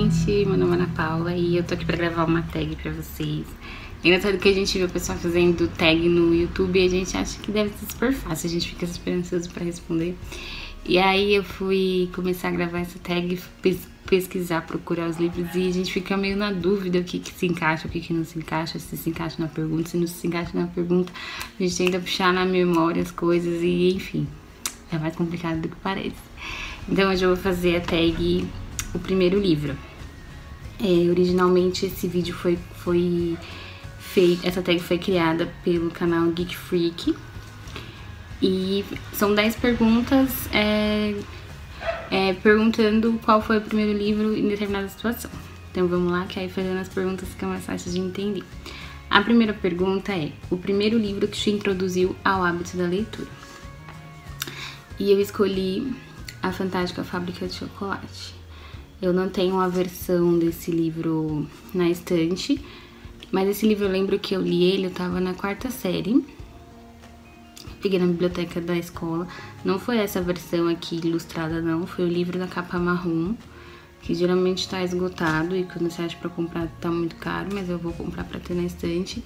gente, meu nome é Ana Paula e eu tô aqui pra gravar uma tag pra vocês. É engraçado que a gente vê o pessoal fazendo tag no YouTube e a gente acha que deve ser super fácil, a gente fica esperançoso pra responder. E aí eu fui começar a gravar essa tag, pesquisar, procurar os livros e a gente fica meio na dúvida o que se encaixa, o que não se encaixa, se encaixa na pergunta, se não se encaixa na pergunta, a gente tenta puxar na memória as coisas e enfim, é mais complicado do que parece. Então hoje eu vou fazer a tag, o primeiro livro. Originalmente esse vídeo foi feito, essa tag foi criada pelo canal Geek Freak. E são 10 perguntas perguntando qual foi o primeiro livro em determinada situação. Então vamos lá, que aí fazendo as perguntas fica mais fácil de entender. A primeira pergunta é: o primeiro livro que te introduziu ao hábito da leitura? E eu escolhi A Fantástica Fábrica de Chocolate. Eu não tenho a versão desse livro na estante, mas esse livro eu lembro que eu li ele, eu tava na 4ª série. Peguei na biblioteca da escola. Não foi essa versão aqui ilustrada não, foi o livro da capa marrom, que geralmente tá esgotado e quando você acha pra comprar tá muito caro, mas eu vou comprar pra ter na estante.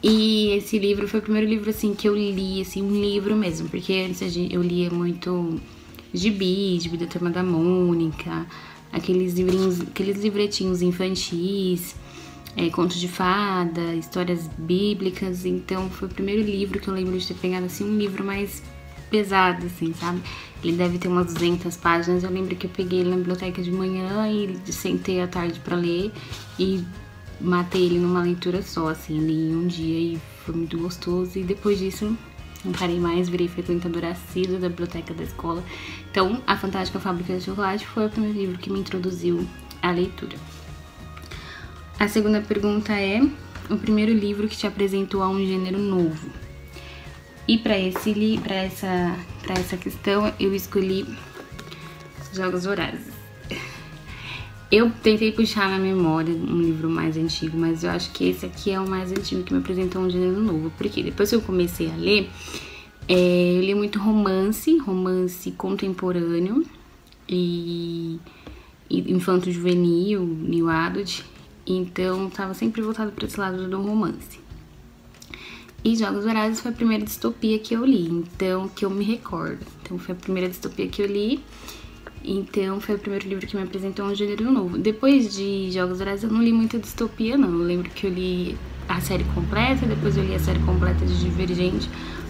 E esse livro foi o primeiro livro assim que eu li, assim, um livro mesmo, porque antes eu lia muito gibi da Turma da Mônica, aqueles livretinhos infantis, contos de fada, histórias bíblicas. Então foi o primeiro livro que eu lembro de ter pegado assim, um livro mais pesado, assim, sabe? Ele deve ter umas 200 páginas, eu lembro que eu peguei ele na biblioteca de manhã e sentei à tarde pra ler e matei ele numa leitura só, assim, li em um dia e foi muito gostoso. E depois disso não parei mais, virei frequentadora assídua da biblioteca da escola. Então, A Fantástica Fábrica de Chocolate foi o primeiro livro que me introduziu à leitura. A segunda pergunta é: o primeiro livro que te apresentou a um gênero novo? E para essa questão eu escolhi Jogos Vorazes. Eu tentei puxar na memória um livro mais antigo, mas eu acho que esse aqui é o mais antigo que me apresentou um gênero novo. Porque depois que eu comecei a ler, eu li muito romance contemporâneo e infanto-juvenil, new adult. Então tava sempre voltado para esse lado do romance. E Jogos Vorazes foi a primeira distopia que eu li, então, que eu me recordo. Então foi a primeira distopia que eu li. Então foi o primeiro livro que me apresentou um gênero novo. Depois de Jogos Vorazes eu não li muita distopia não. Eu lembro que eu li a série completa, depois eu li a série completa de Divergente,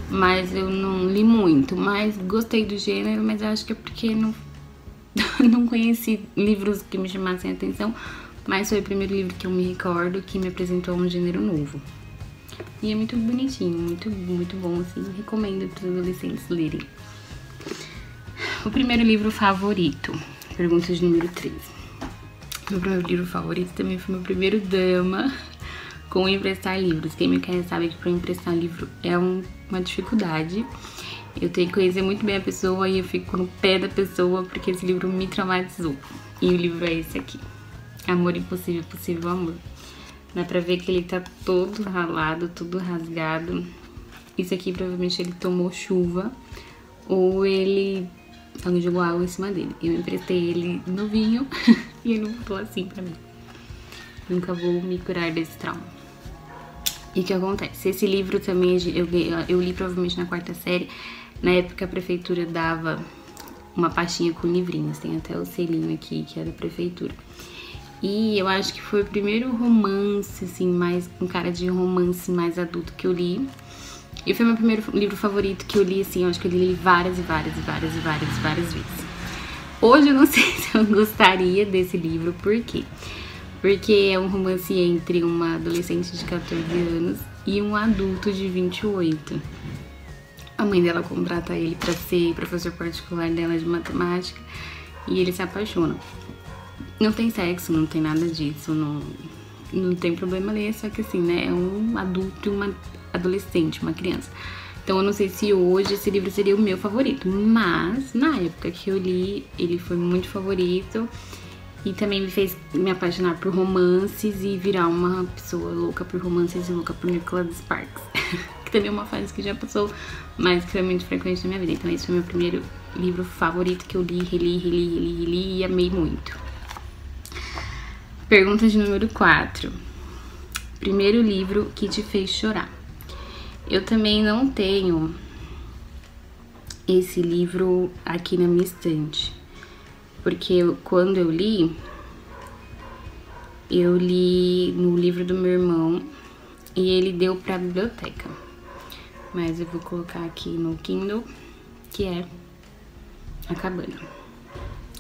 mas eu não li muito. Mas gostei do gênero, mas eu acho que é porque não conheci livros que me chamassem a atenção. Mas foi o primeiro livro que eu me recordo que me apresentou um gênero novo. E é muito bonitinho, muito bom, assim, recomendo para os adolescentes lerem. O primeiro livro favorito? Pergunta de número 3. Meu primeiro livro favorito também foi meu primeiro drama com emprestar livros. Quem me conhece sabe que para emprestar livro é uma dificuldade. Eu tenho que conhecer muito bem a pessoa e eu fico no pé da pessoa porque esse livro me traumatizou. E o livro é esse aqui: Amor Impossível, Possível Amor. Dá pra ver que ele tá todo ralado, todo rasgado. Isso aqui provavelmente ele tomou chuva ou alguém jogou água em cima dele. Eu emprestei ele novinho e ele voltou assim pra mim. Nunca vou me curar desse trauma. E o que acontece? Esse livro também eu li provavelmente na 4ª série. Na época a prefeitura dava uma pastinha com livrinhos. Tem até o selinho aqui que é da prefeitura. E eu acho que foi o primeiro romance, assim, mais com cara de romance mais adulto que eu li. E foi meu primeiro livro favorito que eu li, assim, eu acho que eu li várias vezes. Hoje eu não sei se eu gostaria desse livro, por quê? Porque é um romance entre uma adolescente de 14 anos e um adulto de 28. A mãe dela contrata ele pra ser professor particular dela de matemática e eles se apaixonam. Não tem sexo, não tem nada disso, não tem problema ler, só que assim, né, é um adulto e uma adolescente, uma criança. Então eu não sei se hoje esse livro seria o meu favorito, mas na época que eu li, ele foi muito favorito e também me fez me apaixonar por romances e virar uma pessoa louca por romances e louca por Nicholas Sparks, que também é uma fase que já passou, mas que foi muito frequente na minha vida. Então esse foi meu primeiro livro favorito que eu li, reli e amei muito. Pergunta de número 4. Primeiro livro que te fez chorar. Eu também não tenho esse livro aqui na minha estante, porque quando eu li no livro do meu irmão e ele deu pra biblioteca. Mas eu vou colocar aqui no Kindle, que é A Cabana.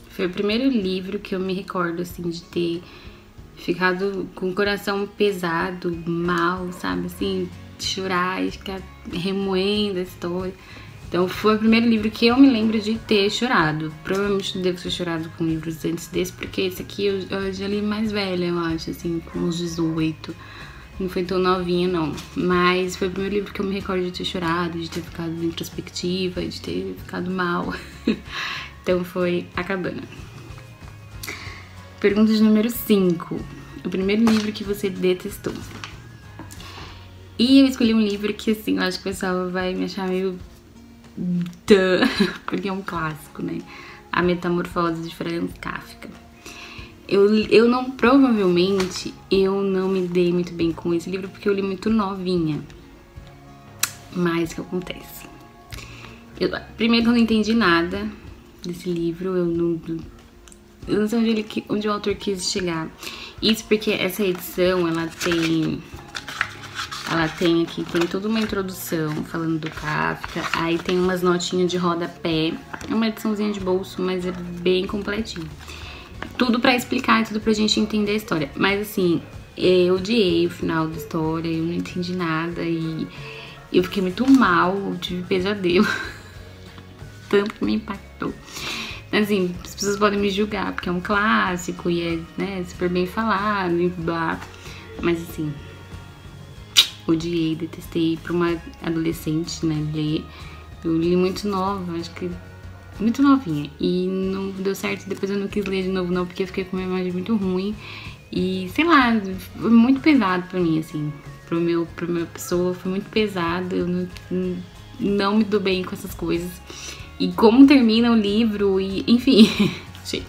Foi o primeiro livro que eu me recordo, assim, de ter ficado com o coração pesado, mal, sabe, assim, chorar e ficar remoendo a história. Então foi o primeiro livro que eu me lembro de ter chorado. Provavelmente eu devo ter chorado com livros antes desse, porque esse aqui eu já li mais velha, eu acho, assim, com uns 18. Não foi tão novinha, não. Mas foi o primeiro livro que eu me recordo de ter chorado, de ter ficado introspectiva, de ter ficado mal. Então foi A Cabana. Pergunta de número 5. O primeiro livro que você detestou. E eu escolhi um livro que, assim, eu acho que o pessoal vai me achar meio... porque é um clássico, né? A Metamorfose de Franz Kafka. Eu não, provavelmente, eu não me dei muito bem com esse livro porque eu li muito novinha. Mas o que acontece? Primeiro, eu não entendi nada desse livro, eu não sei onde o autor quis chegar. Isso porque essa edição, ela tem aqui, tem toda uma introdução falando do Kafka, aí tem umas notinhas de rodapé, é uma ediçãozinha de bolso, mas é bem completinho. Tudo pra explicar, tudo pra gente entender a história. Mas assim, eu odiei o final da história, eu não entendi nada e eu fiquei muito mal, eu tive pesadelo. Tanto que me impactou. Assim, as pessoas podem me julgar porque é um clássico e é, né, super bem falado e blá. Mas assim, odiei, detestei pra uma adolescente, né, ler. Eu li muito nova, acho que muito novinha. E não deu certo, depois eu não quis ler de novo não, porque eu fiquei com uma imagem muito ruim. E, sei lá, foi muito pesado pra mim, assim. Pra minha pessoa, foi muito pesado. Eu não me dou bem com essas coisas. E como termina o livro, e enfim, gente,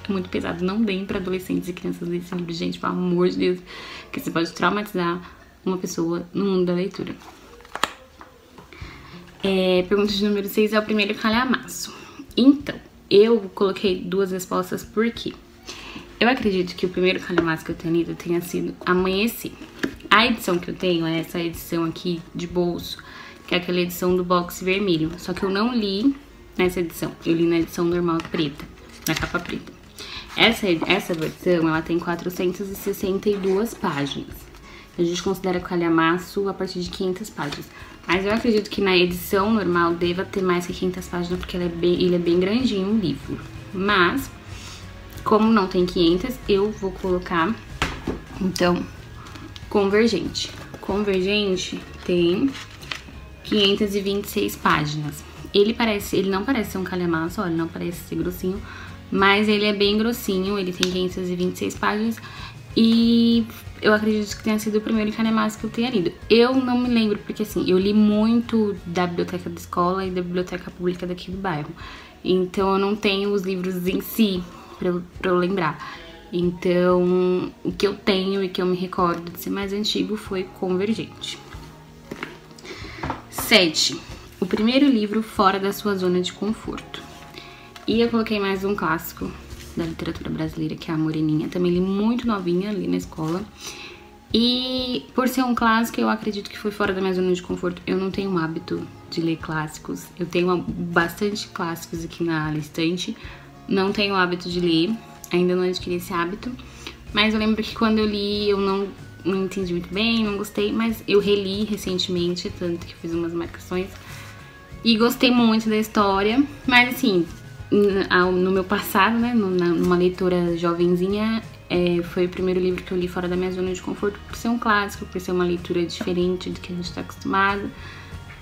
é muito pesado. Não deem pra adolescentes e crianças ler esse livro, gente, pelo amor de Deus, porque você pode traumatizar uma pessoa no mundo da leitura. Pergunta de número 6 é o primeiro calhamaço. Então, eu coloquei 2 respostas porque eu acredito que o primeiro calhamaço que eu tenho lido tenha sido Amanhecer. A edição que eu tenho é essa edição aqui de bolso, que é aquela edição do box vermelho. Só que eu não li nessa edição, eu li na edição normal preta, na capa preta. Essa versão, ela tem 462 páginas. A gente considera calhamaço a partir de 500 páginas. Mas eu acredito que na edição normal deva ter mais que 500 páginas, porque ele é bem grandinho o livro. Mas, como não tem 500, eu vou colocar, então, Convergente. Convergente tem 526 páginas. Ele não parece ser um calhamaço, ó, ele não parece ser grossinho, mas ele é bem grossinho, ele tem 526 páginas e eu acredito que tenha sido o primeiro calhamaço que eu tenha lido. Eu não me lembro, porque assim, eu li muito da biblioteca da escola e da biblioteca pública daqui do bairro. Então eu não tenho os livros em si pra eu lembrar. Então o que eu tenho e que eu me recordo de ser mais antigo foi Convergente. 7. O primeiro livro fora da sua zona de conforto. E eu coloquei mais um clássico da literatura brasileira, que é A Moreninha. Também li muito novinha, ali na escola. E por ser um clássico, eu acredito que foi fora da minha zona de conforto. Eu não tenho o hábito de ler clássicos. Eu tenho bastante clássicos aqui na estante. Não tenho o hábito de ler, ainda não adquiri esse hábito. Mas eu lembro que quando eu li, eu não entendi muito bem, não gostei. Mas eu reli recentemente, tanto que eu fiz umas marcações. E gostei muito da história. Mas assim, no meu passado, né, numa leitura jovenzinha, foi o primeiro livro que eu li fora da minha zona de conforto, por ser um clássico, por ser uma leitura diferente do que a gente está acostumado.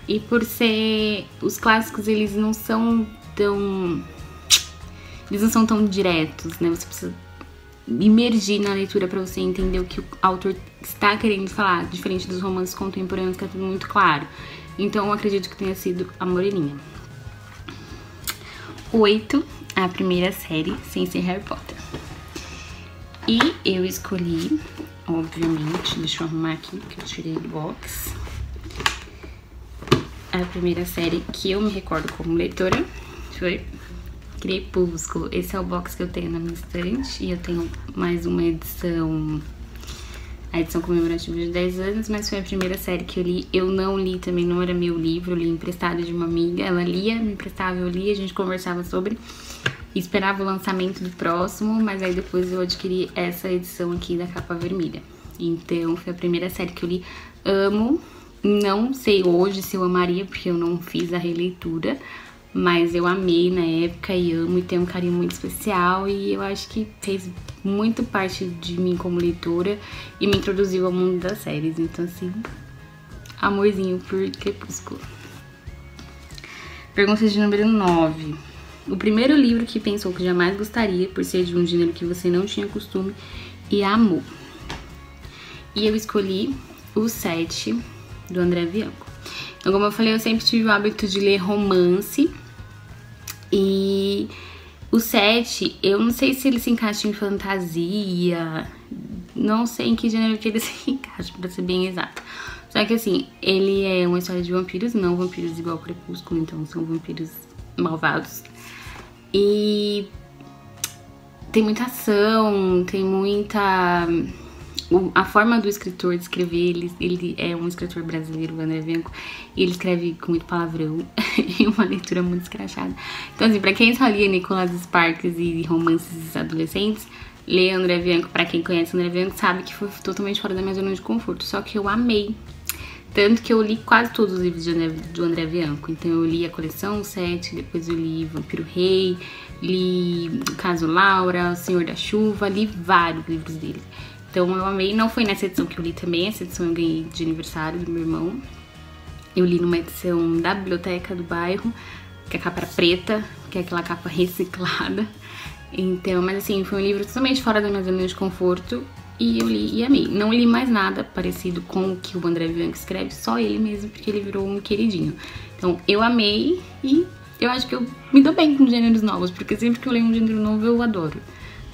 E por ser... Os clássicos, eles não são tão diretos, né? Você precisa imergir na leitura pra você entender o que o autor está querendo falar, diferente dos romances contemporâneos, que é tudo muito claro. Então eu acredito que tenha sido A Moreninha. 8, a primeira série, sem ser Harry Potter. E eu escolhi, obviamente, deixa eu arrumar aqui que eu tirei do box, a primeira série que eu me recordo como leitora foi Crepúsculo. Esse é o box que eu tenho na minha estante e eu tenho mais uma edição, a edição comemorativa de 10 anos, mas foi a primeira série que eu li. Eu não li também, não era meu livro, eu li emprestado de uma amiga. Ela lia, me emprestava, eu lia, a gente conversava sobre, esperava o lançamento do próximo, mas aí depois eu adquiri essa edição aqui da capa vermelha. Então foi a primeira série que eu li. Amo, não sei hoje se eu amaria, porque eu não fiz a releitura, mas eu amei na época e amo e tenho um carinho muito especial, e eu acho que fez muito parte de mim como leitora e me introduziu ao mundo das séries. Então assim, amorzinho por Crepúsculo. Pergunta de número 9. O primeiro livro que pensou que jamais gostaria por ser de um gênero que você não tinha costume e amou. E eu escolhi o 7, do André Bianco. Então, como eu falei, eu sempre tive o hábito de ler romance. E o 7, eu não sei se ele se encaixa em fantasia, não sei em que gênero que ele se encaixa, pra ser bem exato. Só que assim, ele é uma história de vampiros, não vampiros igual ao Crepúsculo, então são vampiros malvados. E tem muita ação, tem muita... A forma do escritor de escrever, ele é um escritor brasileiro, o André Bianco, e ele escreve com muito palavrão e uma leitura muito escrachada. Então assim, pra quem só lia Nicholas Sparks e romances adolescentes, ler André Bianco, pra quem conhece André Bianco, sabe que foi totalmente fora da minha zona de conforto. Só que eu amei. Tanto que eu li quase todos os livros do André Bianco. Então eu li a coleção 7, depois eu li Vampiro Rei, li O Caso Laura, O Senhor da Chuva, li vários livros dele. Então eu amei. Não foi nessa edição que eu li também, essa edição eu ganhei de aniversário do meu irmão. Eu li numa edição da biblioteca do bairro, que a capa era preta, que é aquela capa reciclada. Então, mas assim, foi um livro totalmente fora da minha zona de conforto e eu li e amei. Não li mais nada parecido com o que o André Bianco escreve, só ele mesmo, porque ele virou um queridinho. Então eu amei e eu acho que eu me dou bem com gêneros novos, porque sempre que eu leio um gênero novo eu adoro.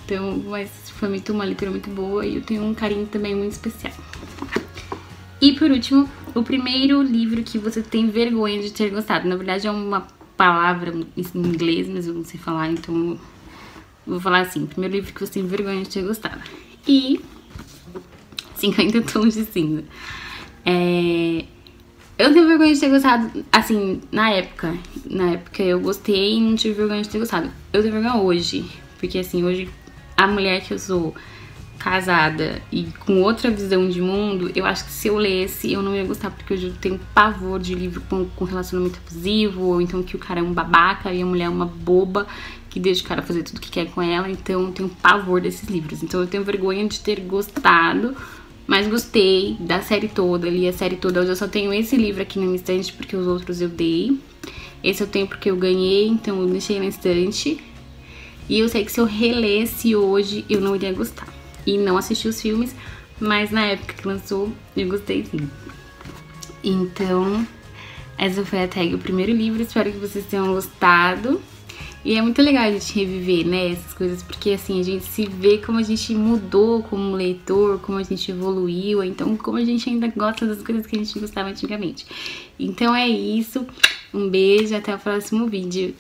Então, mas foi uma leitura muito boa e eu tenho um carinho também muito especial. E por último, o primeiro livro que você tem vergonha de ter gostado. Na verdade é uma palavra em inglês, mas eu não sei falar, então eu vou falar assim. Primeiro livro que você tem vergonha de ter gostado. E 50 Tons de Cinza. Eu tenho vergonha de ter gostado, assim, na época. Na época eu gostei e não tive vergonha de ter gostado. Eu tenho vergonha hoje, porque assim, hoje a mulher que eu sou, casada e com outra visão de mundo, eu acho que se eu lesse eu não ia gostar, porque hoje eu tenho pavor de livro com relacionamento abusivo, ou então que o cara é um babaca e a mulher é uma boba que deixa o cara fazer tudo que quer com ela. Então eu tenho pavor desses livros. Então eu tenho vergonha de ter gostado, mas gostei da série toda, li a série toda. Hoje eu só tenho esse livro aqui na minha estante porque os outros eu dei. Esse eu tenho porque eu ganhei, então eu deixei na estante. E eu sei que se eu relesse hoje, eu não iria gostar. E não assisti os filmes, mas na época que lançou, eu gostei sim. Então, essa foi a tag, o primeiro livro. Espero que vocês tenham gostado. E é muito legal a gente reviver, né, essas coisas, porque assim, a gente se vê como a gente mudou como leitor, como a gente evoluiu, então como a gente ainda gosta das coisas que a gente gostava antigamente. Então é isso, um beijo, até o próximo vídeo.